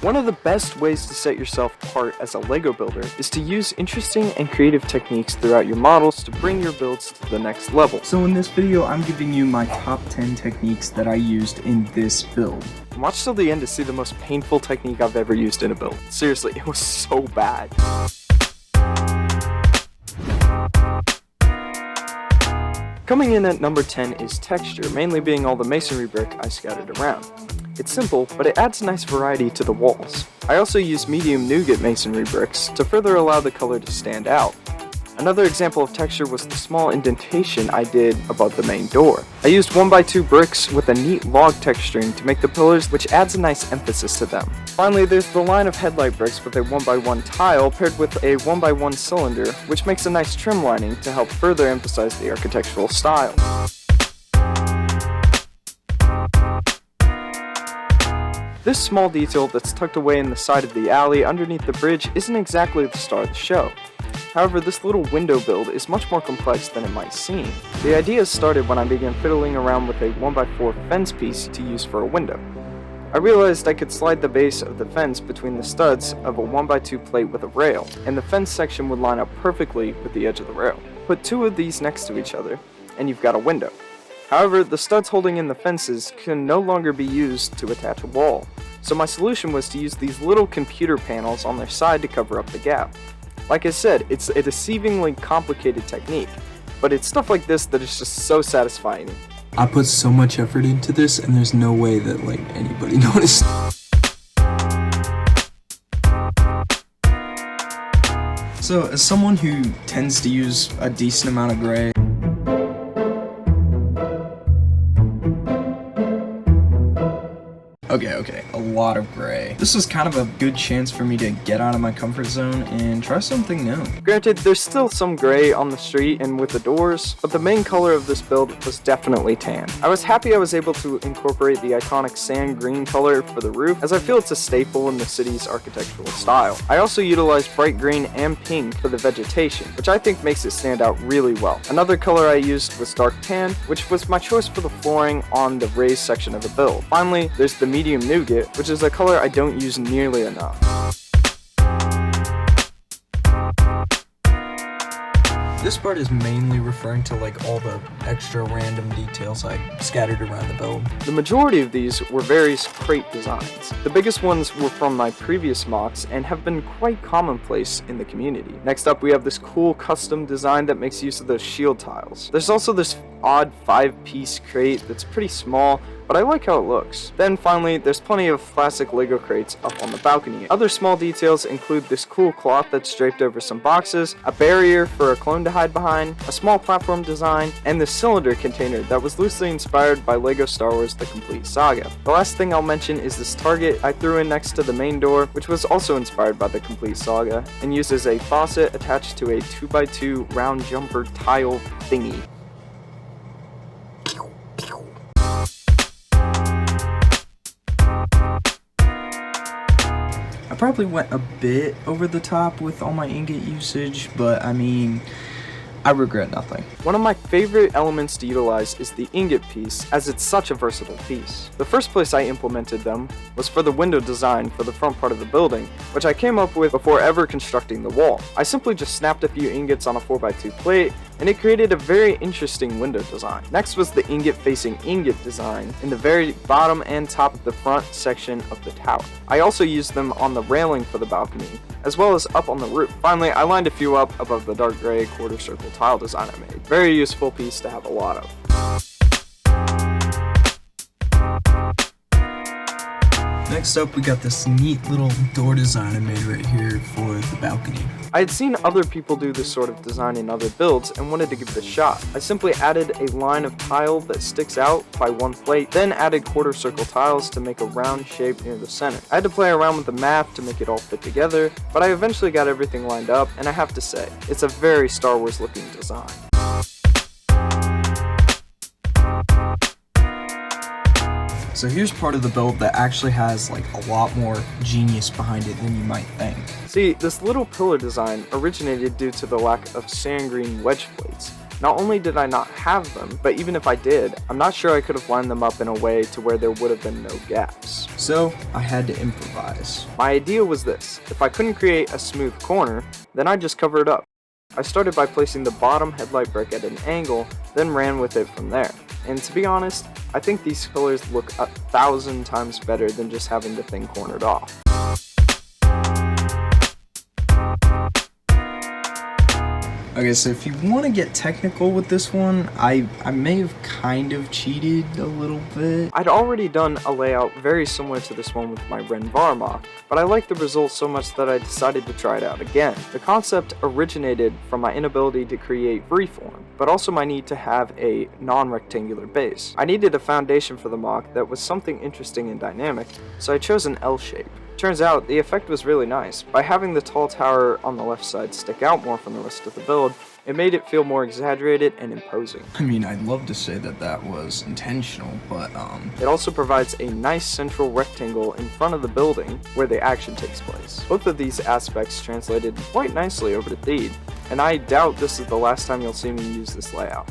One of the best ways to set yourself apart as a LEGO builder is to use interesting and creative techniques throughout your models to bring your builds to the next level. So in this video, I'm giving you my top 10 techniques that I used in this build. Watch till the end to see the most painful technique I've ever used in a build. Seriously, it was so bad. Coming in at number 10 is texture, mainly being all the masonry brick I scattered around. It's simple, but it adds nice variety to the walls. I also used medium nougat masonry bricks to further allow the color to stand out. Another example of texture was the small indentation I did above the main door. I used 1x2 bricks with a neat log texturing to make the pillars, which adds a nice emphasis to them. Finally, there's the line of headlight bricks with a 1x1 tile paired with a 1x1 cylinder, which makes a nice trim lining to help further emphasize the architectural style. This small detail that's tucked away in the side of the alley underneath the bridge isn't exactly the star of the show. However, this little window build is much more complex than it might seem. The idea started when I began fiddling around with a 1x4 fence piece to use for a window. I realized I could slide the base of the fence between the studs of a 1x2 plate with a rail, and the fence section would line up perfectly with the edge of the rail. Put two of these next to each other, and you've got a window. However, the studs holding in the fences can no longer be used to attach a wall, so my solution was to use these little computer panels on their side to cover up the gap. Like I said, it's a deceivingly complicated technique, but it's stuff like this that is just so satisfying. I put so much effort into this, and there's no way that anybody noticed. So, as someone who tends to use a decent amount of gray, Okay, a lot of gray. This was kind of a good chance for me to get out of my comfort zone and try something new. Granted, there's still some gray on the street and with the doors, but the main color of this build was definitely tan. I was happy I was able to incorporate the iconic sand green color for the roof, as I feel it's a staple in the city's architectural style. I also utilized bright green and pink for the vegetation, which I think makes it stand out really well. Another color I used was dark tan, which was my choice for the flooring on the raised section of the build. Finally, there's the medium nougat, which is a color I don't use nearly enough. This part is mainly referring to all the extra random details I scattered around the build. The majority of these were various crate designs. The biggest ones were from my previous mocks and have been quite commonplace in the community. Next up, we have this cool custom design that makes use of those shield tiles. There's also this odd 5-piece crate that's pretty small, but I like how it looks. Then finally, there's plenty of classic LEGO crates up on the balcony. Other small details include this cool cloth that's draped over some boxes, a barrier for a clone to hide behind, a small platform design, and this cylinder container that was loosely inspired by LEGO Star Wars The Complete Saga. The last thing I'll mention is this target I threw in next to the main door, which was also inspired by The Complete Saga, and uses a faucet attached to a 2x2 round jumper tile thingy. I probably went a bit over the top with all my ingot usage, but I mean, I regret nothing. One of my favorite elements to utilize is the ingot piece, as it's such a versatile piece. The first place I implemented them was for the window design for the front part of the building, which I came up with before ever constructing the wall. I simply just snapped a few ingots on a 4x2 plate, and it created a very interesting window design. Next was the ingot facing ingot design in the very bottom and top of the front section of the tower. I also used them on the railing for the balcony, as well as up on the roof. Finally, I lined a few up above the dark gray quarter circle tile design I made. Very useful piece to have a lot of. Next up, we got this neat little door design I made right here for the balcony. I had seen other people do this sort of design in other builds and wanted to give it a shot. I simply added a line of tile that sticks out by one plate, then added quarter circle tiles to make a round shape near the center. I had to play around with the math to make it all fit together, but I eventually got everything lined up, and I have to say, it's a very Star Wars looking design. So here's part of the build that actually has a lot more genius behind it than you might think. See, this little pillar design originated due to the lack of sand green wedge plates. Not only did I not have them, but even if I did, I'm not sure I could have lined them up in a way to where there would have been no gaps. So I had to improvise. My idea was this: if I couldn't create a smooth corner, then I'd just cover it up. I started by placing the bottom headlight brick at an angle, then ran with it from there. And to be honest, I think these pillars look 1,000 times better than just having the thing cornered off. Okay, so if you want to get technical with this one, I may have kind of cheated a little bit. I'd already done a layout very similar to this one with my Ren Varma, but I liked the results so much that I decided to try it out again. The concept originated from my inability to create freeform, but also my need to have a non-rectangular base. I needed a foundation for the MOC that was something interesting and dynamic, so I chose an L shape. Turns out, the effect was really nice. By having the tall tower on the left side stick out more from the rest of the build, it made it feel more exaggerated and imposing. I mean, I'd love to say that that was intentional, but It also provides a nice central rectangle in front of the building where the action takes place. Both of these aspects translated quite nicely over to Theed, and I doubt this is the last time you'll see me use this layout.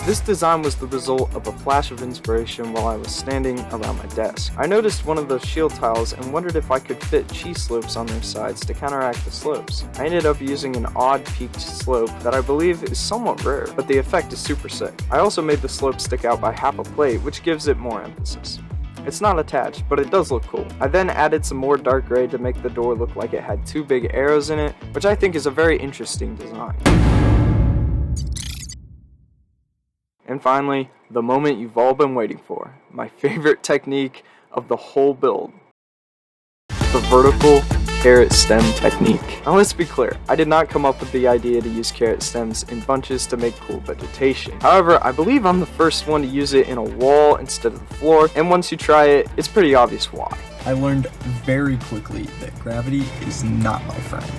This design was the result of a flash of inspiration while I was standing around my desk. I noticed one of those shield tiles and wondered if I could fit chi slopes on their sides to counteract the slopes. I ended up using an odd peaked slope that I believe is somewhat rare, but the effect is super sick. I also made the slope stick out by half a plate, which gives it more emphasis. It's not attached, but it does look cool. I then added some more dark gray to make the door look like it had two big arrows in it, which I think is a very interesting design. And finally, the moment you've all been waiting for, my favorite technique of the whole build, the vertical carrot stem technique. Now let's be clear, I did not come up with the idea to use carrot stems in bunches to make cool vegetation. However, I believe I'm the first one to use it in a wall instead of the floor, and once you try it, it's pretty obvious why. I learned very quickly that gravity is not my friend.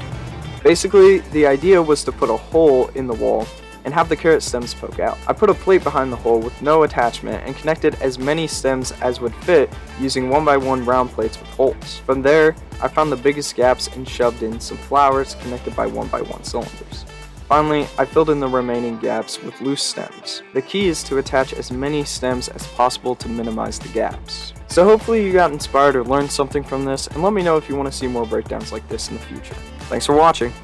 Basically, the idea was to put a hole in the wall and have the carrot stems poke out. I put a plate behind the hole with no attachment and connected as many stems as would fit using 1x1 round plates with holes. From there, I found the biggest gaps and shoved in some flowers connected by 1x1 cylinders. Finally, I filled in the remaining gaps with loose stems. The key is to attach as many stems as possible to minimize the gaps. So hopefully you got inspired or learned something from this, and let me know if you want to see more breakdowns like this in the future. Thanks for watching.